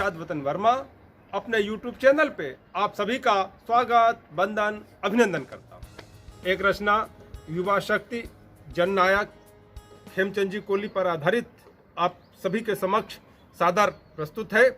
निषाद वतन वर्मा अपने YouTube channel पे आप सभी का स्वागत, वंदन, अभिनंदन करता हूँ। एक रचना युवा शक्ति जननायक खेमचंद जी कोली पर आधारित आप सभी के समक्ष सादर प्रस्तुत है।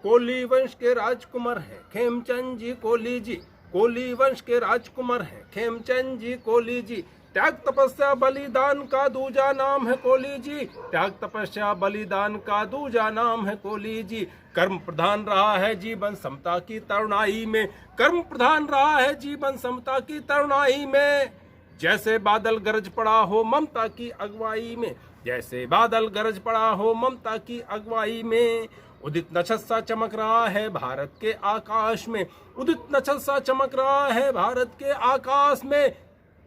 कोली वंश के राजकुमार है खेमचंद जी कोली जी, कोली वंश के राजकुमार है खेमचंद जी कोली जी। त्याग तपस्या बलिदान का दूजा नाम है कोली जी, त्याग तपस्या बलिदान का दूजा नाम है कोली जी। कर्म प्रधान रहा है जीवन समता की तरुणाई में, कर्म प्रधान रहा है जीवन समता की तरुणाई में। जैसे बादल गरज पड़ा हो ममता की अगुवाई में, जैसे बादल गरज पड़ा हो ममता की अगुवाई में। उदित नक्षत्र सा चमक रहा है भारत के आकाश में, उदित नक्षत्र सा चमक रहा है भारत के आकाश में,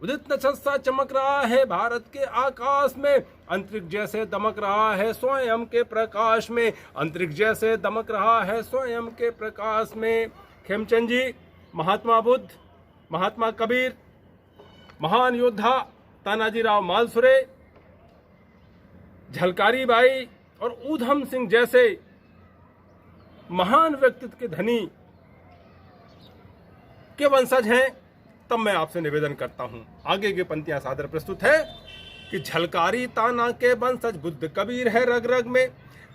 उदित नक्षत्र सा चमक रहा है भारत के आकाश में। अंतरिक्ष जैसे दमक रहा है स्वयं के प्रकाश में, अंतरिक्ष जैसे दमक रहा है स्वयं के प्रकाश में। खेमचंद जी, महात्मा बुद्ध, महात्मा कबीर, महान योद्धा तानाजीराव मालसुरे, झलकारी बाई और ऊधम सिंह जैसे महान व्यक्तित्व के धनी के वंशज हैं। तब मैं आपसे निवेदन करता हूं, आगे की पंक्तियां सादर प्रस्तुत है कि झलकारी ताना के वंशज बुद्ध कबीर है रग रग में,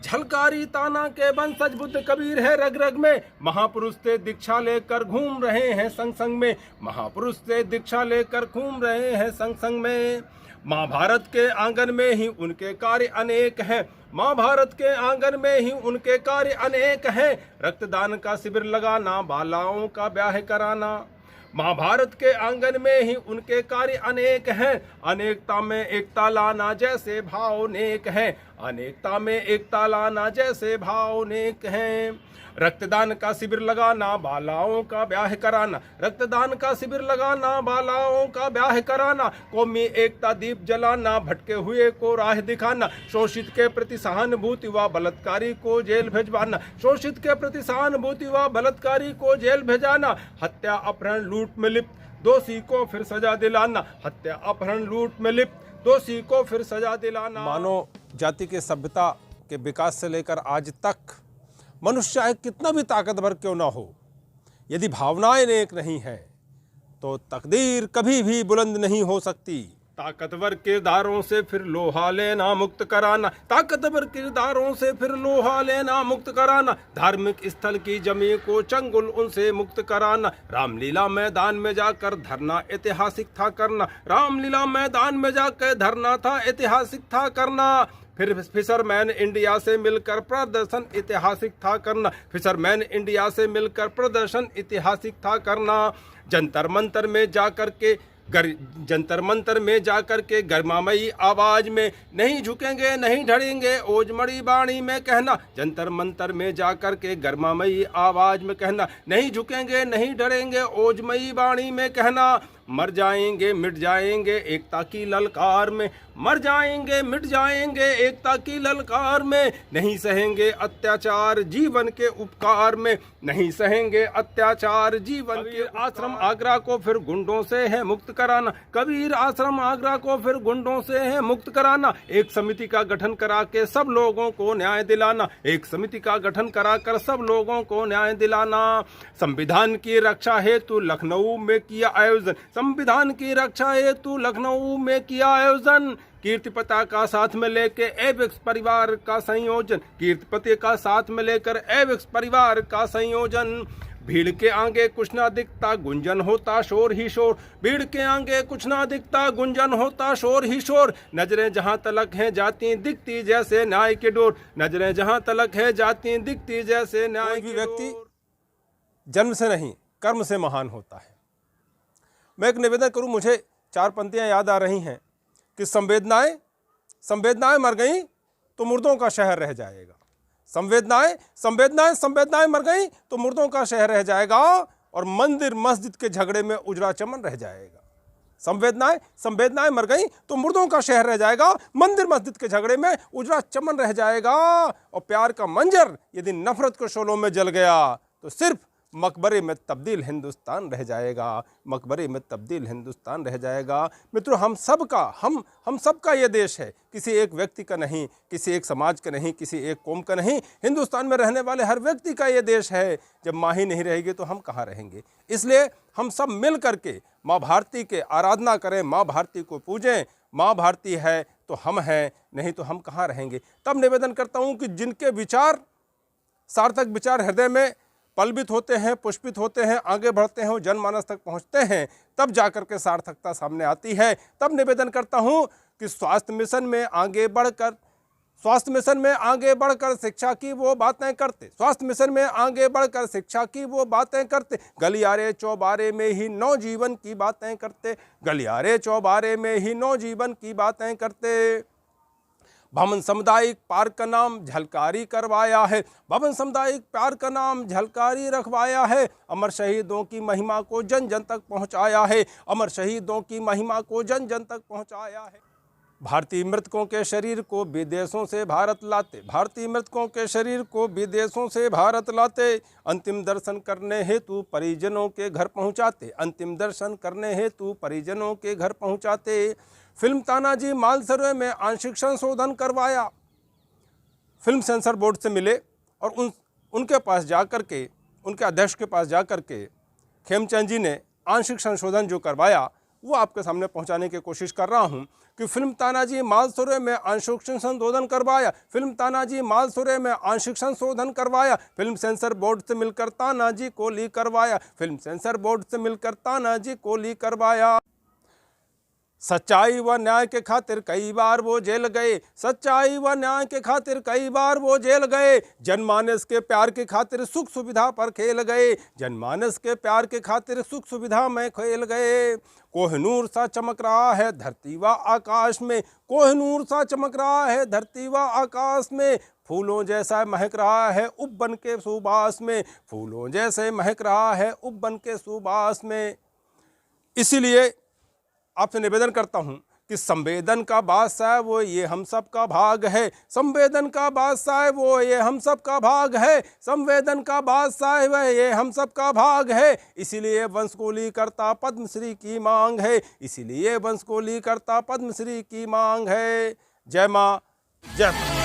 झलकारी ताना के वंशज बुद्ध कबीर है रग रग में। महापुरुष से दीक्षा लेकर घूम रहे हैं संग संग में, महापुरुष से दीक्षा लेकर घूम रहे हैं संग संग में। महाभारत के आंगन में ही उनके कार्य अनेक हैं, महाभारत के आंगन में ही उनके कार्य अनेक हैं। रक्तदान का शिविर लगाना, बालाओं का ब्याह कराना, महाभारत के आंगन में ही उनके कार्य अनेक हैं। अनेकता में एकता लाना जैसे भाव नेक है, अनेकता में एकता लाना जैसे भाव नेक हैं। रक्तदान का शिविर लगाना, बालाओं का ब्याह कराना, रक्तदान का शिविर लगाना, बालाओं का ब्याह कराना। कौमी एकता दीप जलाना, भटके हुए को राह दिखाना, शोषित के प्रति सहानुभूति व बलात्कारी को जेल भेजवाना, शोषित के प्रति सहानुभूति व बलात्कारी को जेल भेजाना। हत्या अपहरण लूट में लिप्त दोषी को फिर सजा दिलाना, हत्या अपहरण लूट में लिप्त दोषी को फिर सजा दिलाना। मानव जाति के सभ्यता के विकास से लेकर आज तक मनुष्य चाहे कितना भी ताकतवर क्यों ना हो, यदि भावनाएं नेक नहीं हैं तो तकदीर कभी भी बुलंद नहीं हो सकती। ताकतवर किरदारों से फिर लोहा लेना मुक्त कराना, ताकतवर किरदारों से फिर लोहा लेना मुक्त कराना। धार्मिक स्थल की जमी को चंगुल उनसे मुक्त कराना। रामलीला मैदान में जाकर धरना ऐतिहासिक था करना, रामलीला मैदान में जाकर धरना था ऐतिहासिक था करना। फिर फिशरमैन इंडिया से मिलकर प्रदर्शन ऐतिहासिक था करना, फिशरमैन इंडिया से मिलकर प्रदर्शन ऐतिहासिक था करना। जंतर मंतर में जाकर के जंतर मंतर में जाकर के गर्मामयी आवाज में नहीं झुकेंगे नहीं ढड़ेंगे ओजमड़ी बाणी में कहना, जंतर मंतर में जाकर के गर्मामयी आवाज में कहना, नहीं झुकेंगे नहीं डरेंगे ओजमयी बाणी में कहना। मर जाएंगे मिट जाएंगे एकता की ललकार में, मर जाएंगे मिट जाएंगे एकता की ललकार में। नहीं सहेंगे अत्याचार जीवन के उपकार में, नहीं सहेंगे अत्याचार जीवन के। आश्रम आगरा को फिर गुंडों से है मुक्त कराना, कबीर आश्रम आगरा को फिर गुंडों से है मुक्त कराना। एक समिति का गठन करा के सब लोगों को न्याय दिलाना, एक समिति का गठन कराकर सब लोगों को न्याय दिलाना। संविधान की रक्षा हेतु लखनऊ में किया आयोजन, संविधान की रक्षा हेतु लखनऊ में किया आयोजन। कीर्ति पताका साथ में लेकर एवेक्स परिवार का संयोजन, कीर्ति पताका साथ में लेकर एवेक्स परिवार का संयोजन। भीड़ के आगे कुछ ना दिखता गुंजन होता शोर ही शोर, भीड़ के आगे कुछ ना दिखता गुंजन होता शोर ही शोर। नजरें जहां तलक हैं जाती दिखती जैसे न्याय की डोर, नजरें जहां तलक है जाती दिखती जैसे न्याय की डोर। व्यक्ति जन्म से नहीं कर्म से महान होता है। मैं एक निवेदन करूं, मुझे 4 पंक्तियां याद आ रही हैं कि संवेदनाएं मर गई तो मुर्दों का शहर रह जाएगा, संवेदनाएं मर गई तो मुर्दों का शहर रह जाएगा और मंदिर मस्जिद के झगड़े में उजड़ा चमन रह जाएगा। संवेदनाएं मर गई तो मुर्दों का शहर रह जाएगा, मंदिर मस्जिद के झगड़े में उजड़ा चमन रह जाएगा। और प्यार का मंजर यदि नफरत के शोलों में जल गया तो सिर्फ मकबरे में तब्दील हिंदुस्तान रह जाएगा, मकबरे में तब्दील हिंदुस्तान रह जाएगा। मित्रों, हम सबका ये देश है, किसी एक व्यक्ति का नहीं, किसी एक समाज का नहीं, किसी एक कौम का नहीं। हिंदुस्तान में रहने वाले हर व्यक्ति का ये देश है। जब माँ ही नहीं रहेगी तो हम कहाँ रहेंगे? इसलिए हम सब मिल करके माँ भारती के आराधना करें, माँ भारती को पूजें। माँ भारती है तो हम हैं, नहीं तो हम कहाँ रहेंगे? तब निवेदन करता हूँ कि जिनके विचार, सार्थक विचार हृदय में पलवित होते हैं, पुष्पित होते हैं, आगे बढ़ते हैं, जनमानस तक पहुंचते हैं, तब जाकर के सार्थकता सामने आती है। तब निवेदन करता हूं कि स्वास्थ्य मिशन में आगे बढ़कर शिक्षा की वो बातें करते, स्वास्थ्य मिशन में आगे बढ़कर शिक्षा की वो बातें करते, गलियारे चौबारे में ही नौजीवन की बातें करते, गलियारे चौबारे में ही नौजीवन की बातें करते। भवन सामुदायिक पार्क का नाम झलकारी करवाया है, भवन सामुदायिक पार्क का नाम झलकारी रखवाया है। अमर शहीदों की महिमा को जन जन तक पहुंचाया है, अमर शहीदों की महिमा को जन जन तक पहुंचाया है। भारतीय मृतकों के शरीर को विदेशों से भारत लाते, भारतीय मृतकों के शरीर को विदेशों से भारत लाते, अंतिम दर्शन करने हेतु परिजनों के घर पहुंचाते, अंतिम दर्शन करने हेतु परिजनों के घर पहुंचाते। फिल्म तानाजी मालसरे में आंशिक संशोधन करवाया, फिल्म सेंसर बोर्ड से मिले और उनके पास जाकर के, उनके अध्यक्ष के पास जाकर के खेमचंद जी ने आंशिक संशोधन जो करवाया वो आपके सामने पहुंचाने की कोशिश कर रहा हूं कि फिल्म तानाजी मालसरे में आंशिक संशोधन करवाया, फिल्म तानाजी मालसरे में आंशिक संशोधन करवाया, फिल्म सेंसर बोर्ड से मिलकर तानाजी को ली करवाया, फिल्म सेंसर बोर्ड से मिलकर तानाजी को ली करवाया। सच्चाई व न्याय के खातिर कई बार वो जेल गए, सच्चाई व न्याय के खातिर कई बार वो जेल गए, जनमानस के प्यार के खातिर सुख सुविधा पर खेल गए, जनमानस के प्यार के खातिर सुख सुविधा में खेल गए। कोहिनूर सा चमक रहा है धरती व आकाश में, कोहिनूर सा चमक रहा है धरती व आकाश में, फूलों जैसा महक रहा है उब्बन के सुबास में, फूलों जैसे महक रहा है उब्बन के सुबास में। इसीलिए आपसे निवेदन करता हूं कि संवेदन का बादशाह वो ये हम सब का भाग है, संवेदन का बादशाह वो ये हम सब का भाग है, संवेदन का बादशाह वह ये हम सब का भाग है। इसीलिए वंशकोली करता पद्मश्री की मांग है, इसीलिए वंशकोली करता पद्मश्री की मांग है। जय मां, जय मां।